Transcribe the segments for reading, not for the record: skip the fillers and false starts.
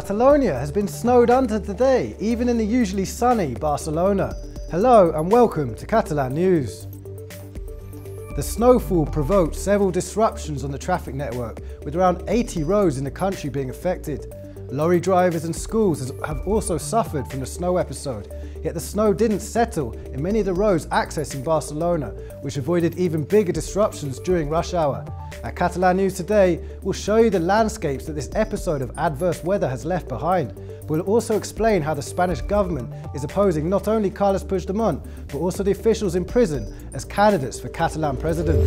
Catalonia has been snowed under today, even in the usually sunny Barcelona. Hello and welcome to Catalan News. The snowfall provoked several disruptions on the traffic network, with around 80 roads in the country being affected. Lorry drivers and schools have also suffered from the snow episode, yet the snow didn't settle in many of the roads accessing Barcelona, which avoided even bigger disruptions during rush hour. At Catalan News today, we'll show you the landscapes that this episode of adverse weather has left behind. We'll also explain how the Spanish government is opposing not only Carles Puigdemont, but also the officials in prison as candidates for Catalan president.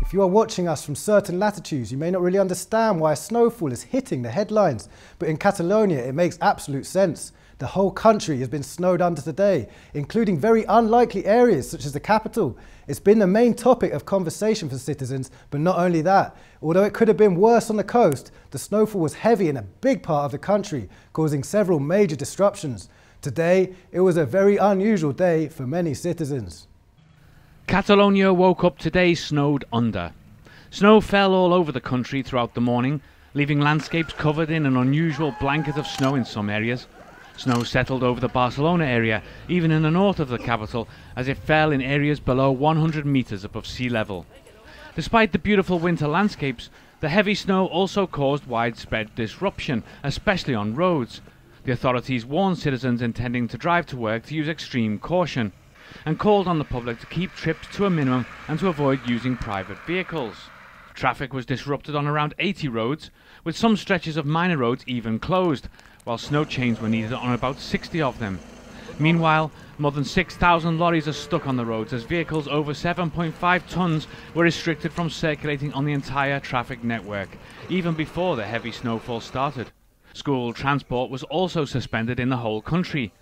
If you are watching us from certain latitudes, you may not really understand why a snowfall is hitting the headlines, but in Catalonia it makes absolute sense. The whole country has been snowed under today, including very unlikely areas such as the capital. It's been the main topic of conversation for citizens, but not only that. Although it could have been worse on the coast, the snowfall was heavy in a big part of the country, causing several major disruptions. Today, it was a very unusual day for many citizens. Catalonia woke up today snowed under. Snow fell all over the country throughout the morning, leaving landscapes covered in an unusual blanket of snow in some areas. Snow settled over the Barcelona area, even in the north of the capital, as it fell in areas below 100 meters above sea level. Despite the beautiful winter landscapes, the heavy snow also caused widespread disruption, especially on roads. The authorities warned citizens intending to drive to work to use extreme caution, and called on the public to keep trips to a minimum and to avoid using private vehicles. Traffic was disrupted on around 80 roads, with some stretches of minor roads even closed, while snow chains were needed on about 60 of them. Meanwhile, more than 6,000 lorries are stuck on the roads as vehicles over 7.5 tonnes were restricted from circulating on the entire traffic network, even before the heavy snowfall started. School transport was also suspended in the whole country.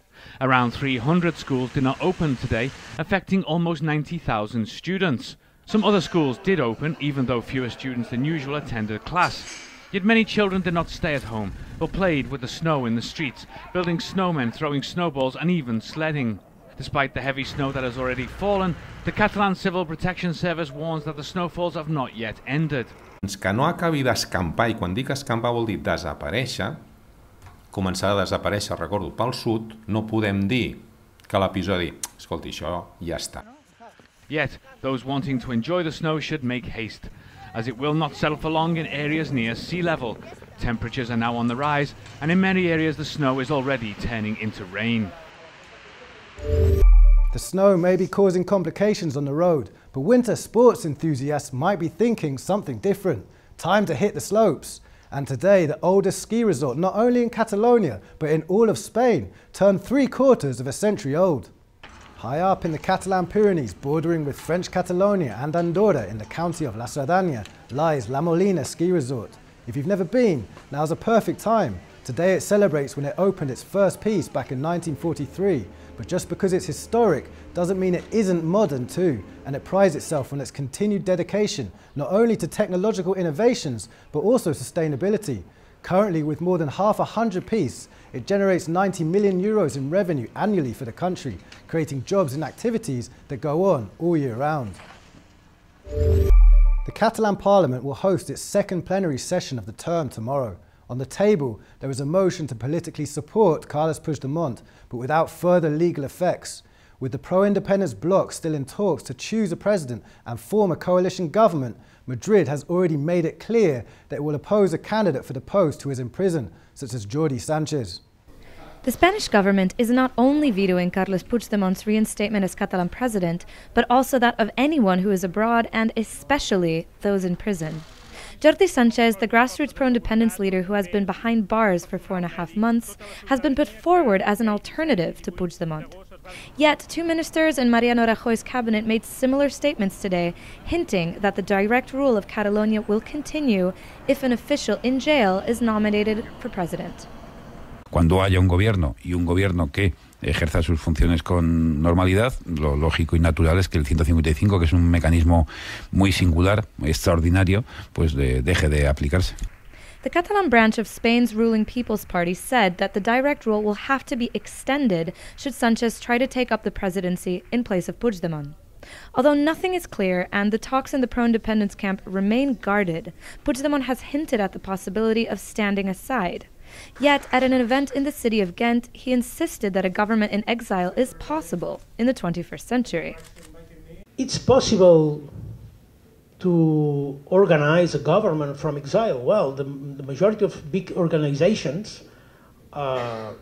Around 300 schools did not open today, affecting almost 90,000 students. Some other schools did open, even though fewer students than usual attended class. Yet many children did not stay at home, but played with the snow in the streets, building snowmen, throwing snowballs and even sledding. Despite the heavy snow that has already fallen, the Catalan Civil Protection Service warns that the snowfalls have not yet ended. Que no acabi d'escampar, i quan dic escampar vol dir desaparèixer, començar a desaparèixer, recordo, pel sud, no podem dir que l'episodi, escolti, això ja està. Yet, those wanting to enjoy the snow should make haste, as it will not settle for long in areas near sea level. Temperatures are now on the rise, and in many areas the snow is already turning into rain. The snow may be causing complications on the road, but winter sports enthusiasts might be thinking something different. Time to hit the slopes. And today, the oldest ski resort, not only in Catalonia, but in all of Spain, turned 3/4 of a century old. High up in the Catalan Pyrenees, bordering with French Catalonia and Andorra in the county of La Cerdanya, lies La Molina Ski Resort. If you've never been, now's a perfect time. Today it celebrates when it opened its first piece back in 1943, but just because it's historic doesn't mean it isn't modern too, and it prides itself on its continued dedication, not only to technological innovations, but also sustainability. Currently, with more than half a hundred pieces, it generates 90 million euros in revenue annually for the country, creating jobs and activities that go on all year round. The Catalan Parliament will host its second plenary session of the term tomorrow. On the table, there is a motion to politically support Carles Puigdemont, but without further legal effects. With the pro-independence bloc still in talks to choose a president and form a coalition government, Madrid has already made it clear that it will oppose a candidate for the post who is in prison, such as Jordi Sánchez. The Spanish government is not only vetoing Carles Puigdemont's reinstatement as Catalan president, but also that of anyone who is abroad and especially those in prison. Jordi Sánchez, the grassroots pro-independence leader who has been behind bars for 4.5 months, has been put forward as an alternative to Puigdemont. Yet, two ministers in Mariano Rajoy's cabinet made similar statements today, hinting that the direct rule of Catalonia will continue if an official in jail is nominated for president. Cuando haya un gobierno y un gobierno que ejerza sus funciones con normalidad, lo lógico y natural es que el 155, que es un mecanismo muy singular, muy extraordinario, pues deje de aplicarse. The Catalan branch of Spain's ruling People's Party said that the direct rule will have to be extended should Sánchez try to take up the presidency in place of Puigdemont. Although nothing is clear and the talks in the pro-independence camp remain guarded, Puigdemont has hinted at the possibility of standing aside. Yet, at an event in the city of Ghent, he insisted that a government in exile is possible in the 21st century. It's possible to organize a government from exile. Well, the majority of big organizations, well,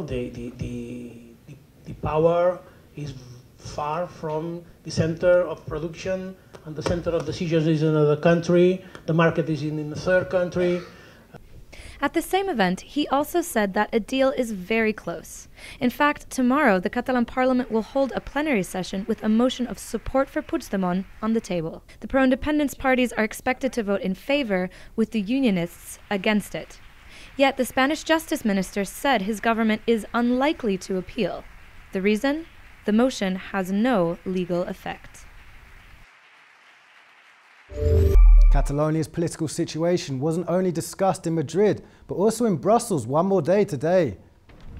the power is far from the center of production, and the center of decisions is in another country, the market is in a third country. At the same event, he also said that a deal is very close. In fact, tomorrow the Catalan Parliament will hold a plenary session with a motion of support for Puigdemont on the table. The pro-independence parties are expected to vote in favor, with the unionists against it. Yet the Spanish Justice Minister said his government is unlikely to appeal. The reason? The motion has no legal effect. Catalonia's political situation wasn't only discussed in Madrid, but also in Brussels one more day today.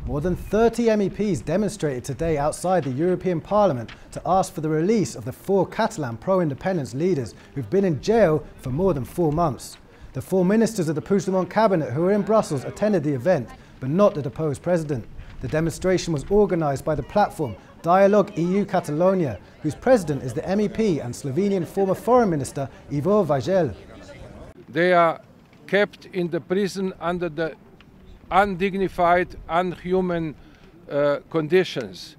More than 30 MEPs demonstrated today outside the European Parliament to ask for the release of the 4 Catalan pro-independence leaders who've been in jail for more than 4 months. The 4 ministers of the Puigdemont cabinet who were in Brussels attended the event, but not the deposed president. The demonstration was organised by the platform Dialogue EU Catalonia, whose president is the MEP and Slovenian former foreign minister Ivo Vajgel. They are kept in the prison under the undignified, unhuman conditions.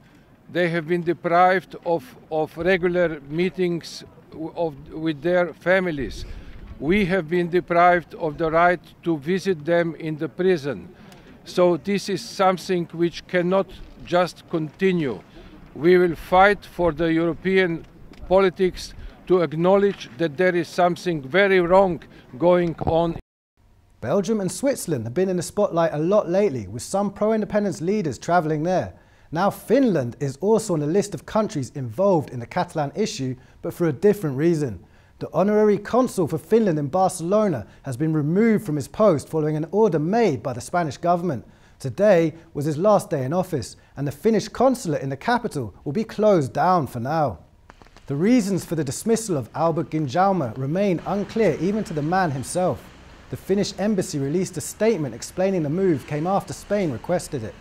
They have been deprived of regular meetings with their families. We have been deprived of the right to visit them in the prison. So this is something which cannot just continue. We will fight for the European politics to acknowledge that there is something very wrong going on. Belgium and Switzerland have been in the spotlight a lot lately, with some pro-independence leaders travelling there. Now Finland is also on the list of countries involved in the Catalan issue, but for a different reason. The honorary consul for Finland in Barcelona has been removed from his post following an order made by the Spanish government. Today was his last day in office, and the Finnish consulate in the capital will be closed down for now. The reasons for the dismissal of Albert Ginjaume remain unclear even to the man himself. The Finnish embassy released a statement explaining the move came after Spain requested it.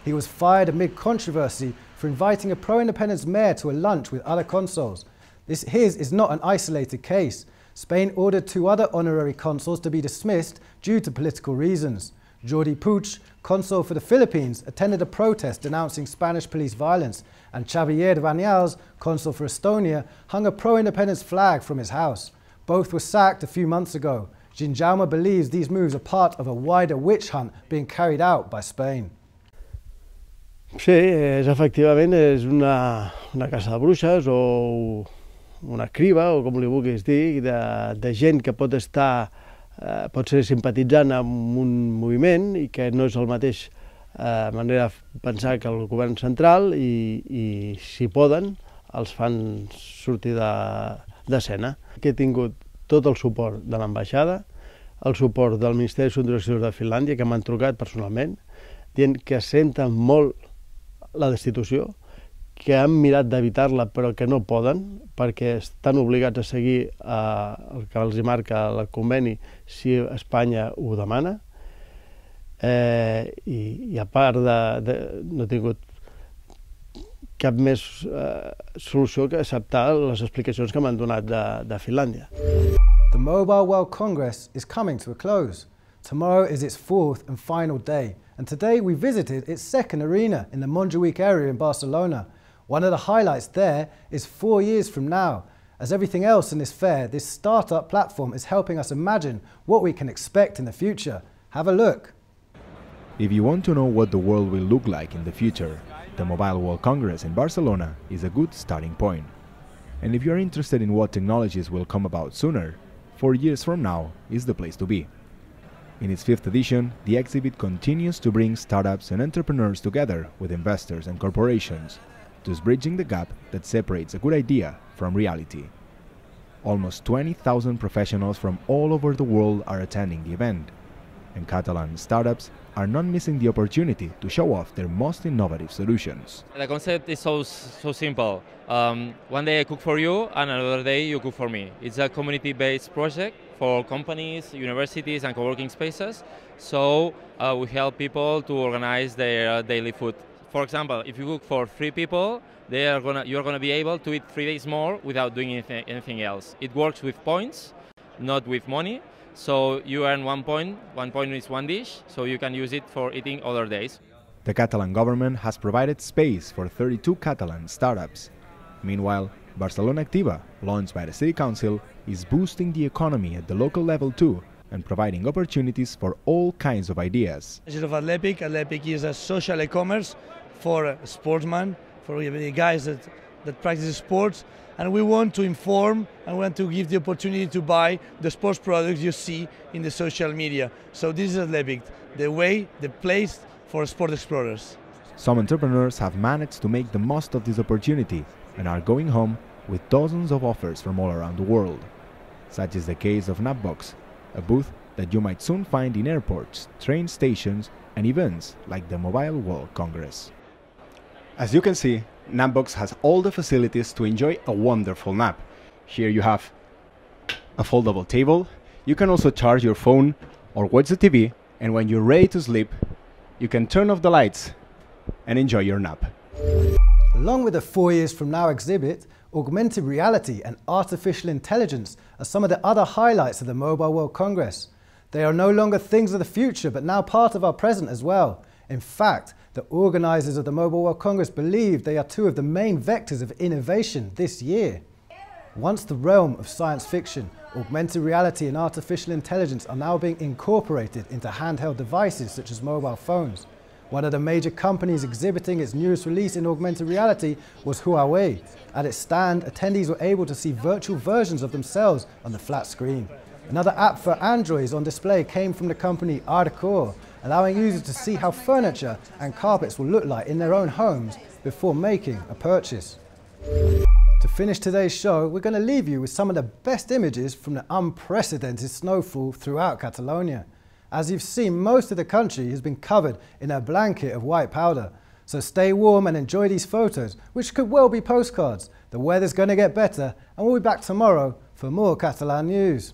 He was fired amid controversy for inviting a pro-independence mayor to a lunch with other consuls. His is not an isolated case. Spain ordered 2 other honorary consuls to be dismissed due to political reasons. Jordi Puig, consul for the Philippines, attended a protest denouncing Spanish police violence, and Xavier Banyals, consul for Estonia, hung a pro-independence flag from his house. Both were sacked a few months ago. Ginjaume believes these moves are part of a wider witch hunt being carried out by Spain. Sí, efectivament és una caça de bruixes o una criba, o com li vulguis dir, de gent que pot ser simpatitzant amb un moviment i que no és el mateix manera de pensar que el govern central i si poden els fan sortir d'escena. He tingut tot el suport de l'ambaixada, el suport del Ministeri d'Assumptes Exteriors de Finlàndia, que m'han trucat personalment, dient que senten molt la destitució, que han mirat d'evitar-la però que no poden perquè estan obligats a seguir el que els marca el conveni si Espanya ho demana, i a part no he tingut cap més solució que acceptar les explicacions que m'han donat de Finlàndia. The Mobile World Congress is coming to a close. Tomorrow is its 4th and final day, and today we visited its 2nd arena in the Montjuïc area in Barcelona. One of the highlights there is 4 years from now. As everything else in this fair, this startup platform is helping us imagine what we can expect in the future. Have a look. If you want to know what the world will look like in the future, the Mobile World Congress in Barcelona is a good starting point. And if you're interested in what technologies will come about sooner, 4 years from now is the place to be. In its 5th edition, the exhibit continues to bring startups and entrepreneurs together with investors and corporations, thus bridging the gap that separates a good idea from reality. Almost 20,000 professionals from all over the world are attending the event, and Catalan startups are not missing the opportunity to show off their most innovative solutions. The concept is so simple. One day I cook for you and another day you cook for me. It's a community-based project for companies, universities and co-working spaces. So we help people to organize their daily food. For example, if you cook for 3 people, you're gonna be able to eat 3 days more without doing anything else. It works with points, not with money. So you earn 1 point. 1 point is 1 dish, so you can use it for eating other days. The Catalan government has provided space for 32 Catalan startups. Meanwhile, Barcelona Activa, launched by the City Council, is boosting the economy at the local level too, and providing opportunities for all kinds of ideas. Of Alepic. Alepic is a social e-commerce for sportsmen, for the guys that practice sports, and we want to inform and want to give the opportunity to buy the sports products you see in the social media. So this is Alepic, the place for sport explorers. Some entrepreneurs have managed to make the most of this opportunity and are going home with dozens of offers from all around the world. Such is the case of Napbox, a booth that you might soon find in airports, train stations and events like the Mobile World Congress. As you can see, Napbox has all the facilities to enjoy a wonderful nap. Here you have a foldable table, you can also charge your phone or watch the TV, and when you're ready to sleep, you can turn off the lights and enjoy your nap. Along with the 4 years from now exhibit, augmented reality and artificial intelligence are some of the other highlights of the Mobile World Congress. They are no longer things of the future, but now part of our present as well. In fact, the organisers of the Mobile World Congress believe they are 2 of the main vectors of innovation this year. Once the realm of science fiction, augmented reality and artificial intelligence are now being incorporated into handheld devices such as mobile phones. One of the major companies exhibiting its newest release in augmented reality was Huawei. At its stand, attendees were able to see virtual versions of themselves on the flat screen. Another app for Androids on display came from the company Arcor, allowing users to see how furniture and carpets will look like in their own homes before making a purchase. To finish today's show, we're going to leave you with some of the best images from the unprecedented snowfall throughout Catalonia. As you've seen, most of the country has been covered in a blanket of white powder. So stay warm and enjoy these photos, which could well be postcards. The weather's going to get better, and we'll be back tomorrow for more Catalan news.